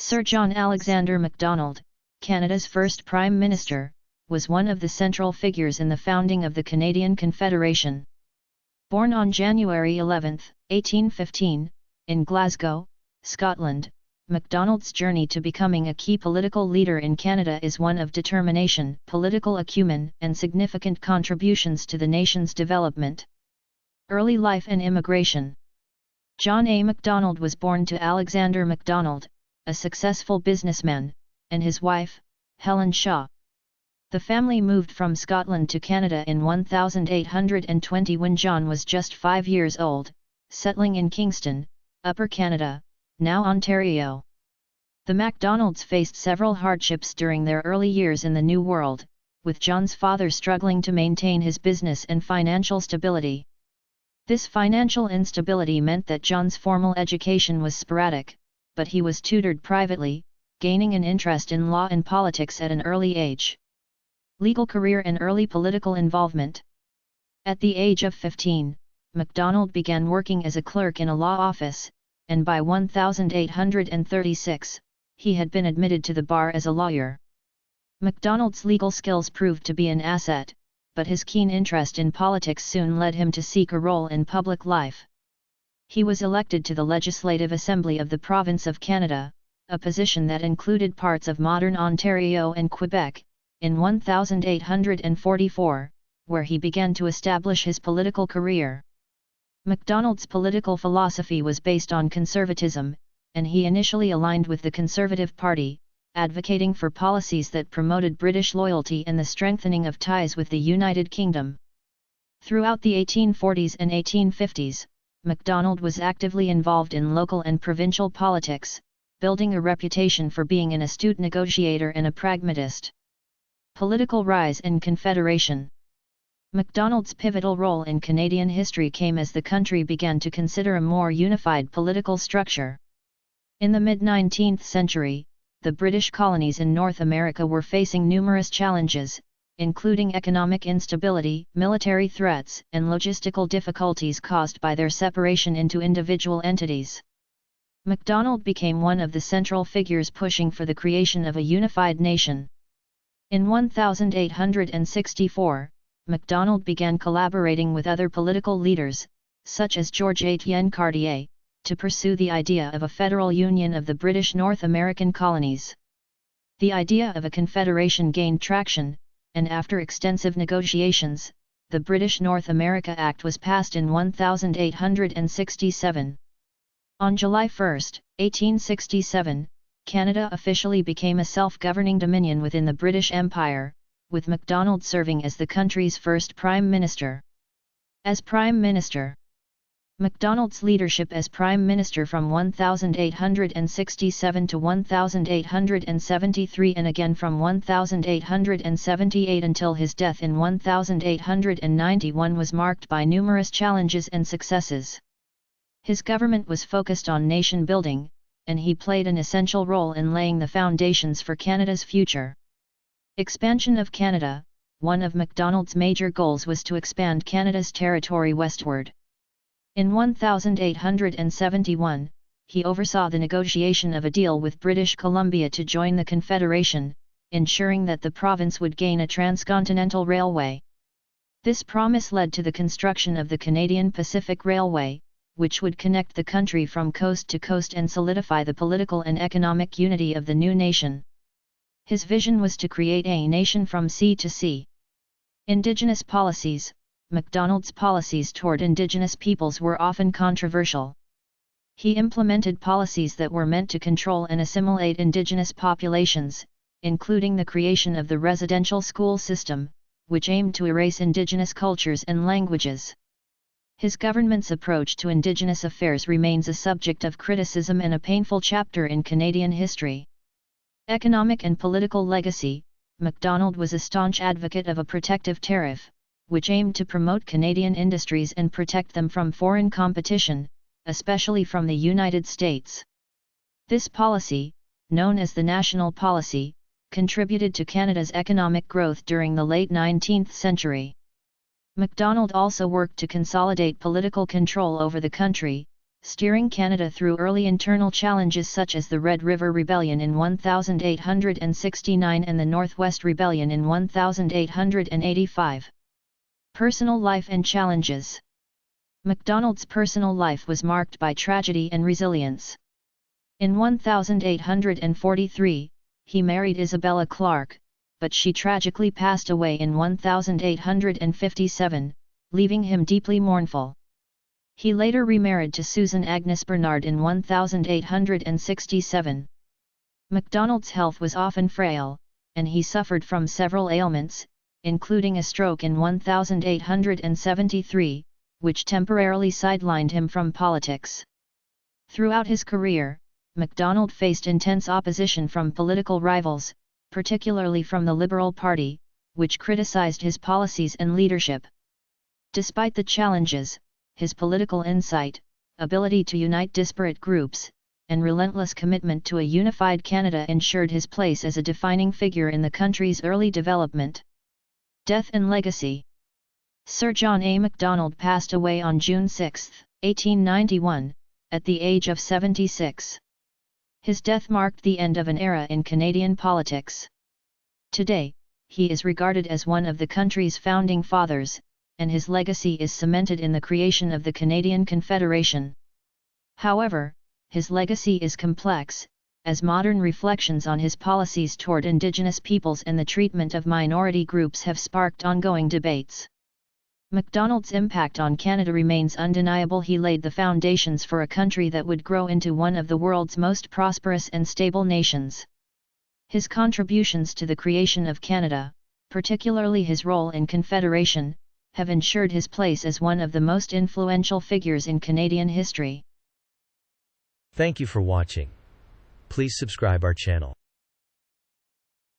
Sir John Alexander Macdonald, Canada's first Prime Minister, was one of the central figures in the founding of the Canadian Confederation. Born on January 11, 1815, in Glasgow, Scotland, Macdonald's journey to becoming a key political leader in Canada is one of determination, political acumen, and significant contributions to the nation's development. Early life and immigration. John A. Macdonald was born to Alexander Macdonald, a successful businessman, and his wife, Helen Shaw. The family moved from Scotland to Canada in 1820 when John was just 5 years old, settling in Kingston, Upper Canada, now Ontario. The Macdonalds faced several hardships during their early years in the New World, with John's father struggling to maintain his business and financial stability. This financial instability meant that John's formal education was sporadic, but he was tutored privately, gaining an interest in law and politics at an early age. Legal career and early political involvement. At the age of 15, Macdonald began working as a clerk in a law office, and by 1836, he had been admitted to the bar as a lawyer. Macdonald's legal skills proved to be an asset, but his keen interest in politics soon led him to seek a role in public life. He was elected to the Legislative Assembly of the Province of Canada, a position that included parts of modern Ontario and Quebec, in 1844, where he began to establish his political career. Macdonald's political philosophy was based on conservatism, and he initially aligned with the Conservative Party, advocating for policies that promoted British loyalty and the strengthening of ties with the United Kingdom. Throughout the 1840s and 1850s, Macdonald was actively involved in local and provincial politics, building a reputation for being an astute negotiator and a pragmatist. Political rise and confederation. Macdonald's pivotal role in Canadian history came as the country began to consider a more unified political structure. In the mid-19th century, the British colonies in North America were facing numerous challenges, including economic instability, military threats, and logistical difficulties caused by their separation into individual entities. Macdonald became one of the central figures pushing for the creation of a unified nation. In 1864, Macdonald began collaborating with other political leaders, such as George Etienne Cartier, to pursue the idea of a federal union of the British North American colonies. The idea of a confederation gained traction, and after extensive negotiations, the British North America Act was passed in 1867. On July 1, 1867, Canada officially became a self-governing dominion within the British Empire, with Macdonald serving as the country's first Prime Minister. As Prime Minister, Macdonald's leadership as Prime Minister from 1867 to 1873 and again from 1878 until his death in 1891 was marked by numerous challenges and successes. His government was focused on nation building, and he played an essential role in laying the foundations for Canada's future. Expansion of Canada. One of Macdonald's major goals was to expand Canada's territory westward. In 1871, he oversaw the negotiation of a deal with British Columbia to join the Confederation, ensuring that the province would gain a transcontinental railway. This promise led to the construction of the Canadian Pacific Railway, which would connect the country from coast to coast and solidify the political and economic unity of the new nation. His vision was to create a nation from sea to sea. Indigenous policies. Macdonald's policies toward Indigenous peoples were often controversial. He implemented policies that were meant to control and assimilate Indigenous populations, including the creation of the residential school system, which aimed to erase Indigenous cultures and languages. His government's approach to Indigenous affairs remains a subject of criticism and a painful chapter in Canadian history. Economic and political legacy. Macdonald was a staunch advocate of a protective tariff, which aimed to promote Canadian industries and protect them from foreign competition, especially from the United States. This policy, known as the National Policy, contributed to Canada's economic growth during the late 19th century. Macdonald also worked to consolidate political control over the country, steering Canada through early internal challenges such as the Red River Rebellion in 1869 and the Northwest Rebellion in 1885. Personal life and challenges. Macdonald's personal life was marked by tragedy and resilience. In 1843, he married Isabella Clark, but she tragically passed away in 1857, leaving him deeply mournful. He later remarried to Susan Agnes Bernard in 1867. Macdonald's health was often frail, and he suffered from several ailments, including a stroke in 1873, which temporarily sidelined him from politics. Throughout his career, Macdonald faced intense opposition from political rivals, particularly from the Liberal Party, which criticized his policies and leadership. Despite the challenges, his political insight, ability to unite disparate groups, and relentless commitment to a unified Canada ensured his place as a defining figure in the country's early development. Death and legacy. Sir John A. Macdonald passed away on June 6, 1891, at the age of 76. His death marked the end of an era in Canadian politics. Today, he is regarded as one of the country's founding fathers, and his legacy is cemented in the creation of the Canadian Confederation. However, his legacy is complex, as modern reflections on his policies toward Indigenous peoples and the treatment of minority groups have sparked ongoing debates. Macdonald's impact on Canada remains undeniable. He laid the foundations for a country that would grow into one of the world's most prosperous and stable nations. His contributions to the creation of Canada, particularly his role in Confederation, have ensured his place as one of the most influential figures in Canadian history. Thank you for watching. Please subscribe our channel.